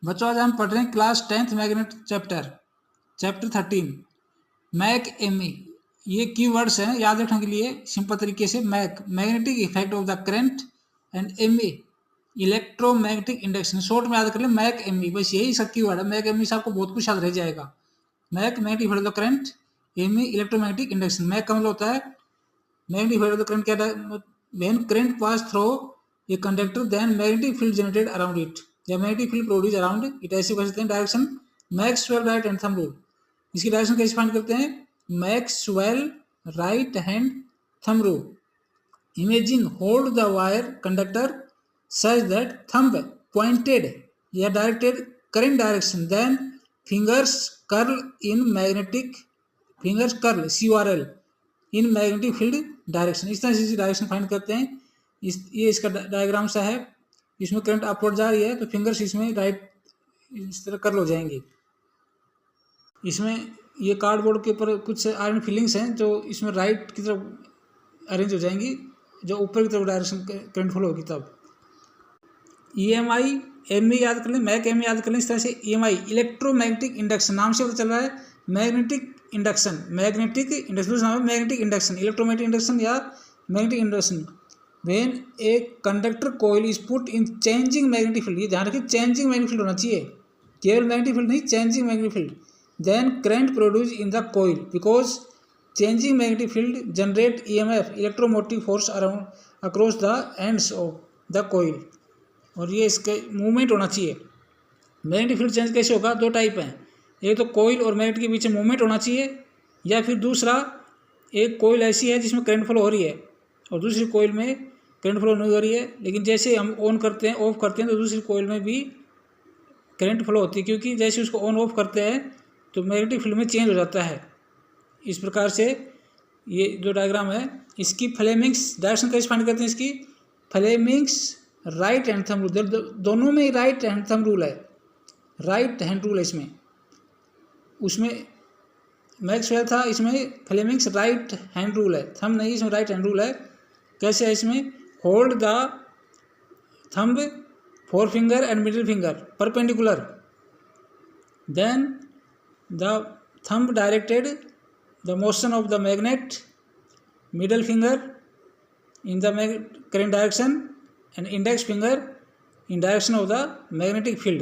बच्चों आज हम पढ़ रहे हैं क्लास 10th मैग्नेट चैप्टर 13 मैक एम ई। ये कीवर्ड्स हैं याद रखने के लिए सिंपल तरीके से। Magnetic effect of the current and M E electromagnetic induction. Short में याद कर ले मैक एम ई, बस यही सब कीवर्ड है। मैक एम ई से आपको बहुत कुछ याद रह जाएगा। MEC magnetic effect of the current, M E electromagnetic induction. MEC का मतलब होता है magnetic effect of the current. क्या है? When current pass through a conductor then magnetic field generated around it, या magnetic field produce around it, ऐसे कह सकते हैं। Direction Maxwell right hand thumb rule. इसकी डायरेक्शन कैसे फाइंड करते हैं? Maxwell right hand thumb rule. Imagine hold the wire conductor such that thumb pointed या directed current direction, then fingers curl in magnetic fingers curl CURL in magnetic field direction. इस तरह से direction find करते हैं। ये इसका diagram सा है। इसमें करंट अपवर्ड जा रही है तो फिंगर्स इसमें राइट इस तरह कर्ल हो जाएंगे। इसमें ये कार्डबोर्ड के ऊपर कुछ आयरन फिलिंग्स हैं जो इसमें राइट की तरफ अरेंज हो जाएंगी, जो ऊपर की तरफ डायरेक्शन करंट फ्लो होगी तब। EMI एम याद कर लें, मैक एम याद कर लें। इस तरह से EMI इलेक्ट्रोमैग्नेटिक इंडक्शन, नाम से पता चल रहा है मैग्नेटिक इंडक्शन। मैग्नेटिक इंडक्शन नाम है मैग्नेटिक इंडक्शन, इलेक्ट्रोमैग्नेटिक इंडक्शन या magnetic induction. When a conductor coil is put in changing magnetic field, ये ध्यान रखिए चेंजिंग मैग्नेटिक फील्ड होना चाहिए, केवल मैग्नेटिक फील्ड नहीं, changing magnetic field. Then current produce in the coil because changing magnetic field generate EMF electromotive force around across the ends of the coil. और ये इसके मूवमेंट होना चाहिए। मैग्नेटिक फील्ड चेंज कैसे होगा? दो टाइप हैं, एक तो कॉइल और मैग्नेट के बीच में मूवमेंट होना चाहिए, या फिर दूसरा एक कॉइल ऐसी है जिसमें करंट फ्लो हो रही है और दूसरी कॉइल में करंट फ्लो नहीं हो रही है, लेकिन जैसे हम ऑन करते हैं ऑफ करते हैं तो दूसरी कॉइल में भी करंट फ्लो होती है, क्योंकि जैसे उसको ऑन ऑफ करते हैं तो मैग्नेटिक फील्ड में चेंज हो जाता है। इस प्रकार से ये जो डायग्राम है इसकी फ्लेमिंग्स डायरेक्शन कैसे फाइंड करते हैं? इसकी Fleming's right hand thumb rule, दोनों में राइट हैंड थंब रूल है, राइट हैंड रूल है इसमें। उसमें मैक्सवेल था, इसमें फ्लेमिंग्स राइट हैंड रूल है, थंब नहीं, इसमें राइट हैंड रूल है। कैसे है इसमें? Hold the thumb four finger and middle finger perpendicular, then the thumb directed the motion of the magnet, middle finger in the current direction and index finger in direction of the magnetic field.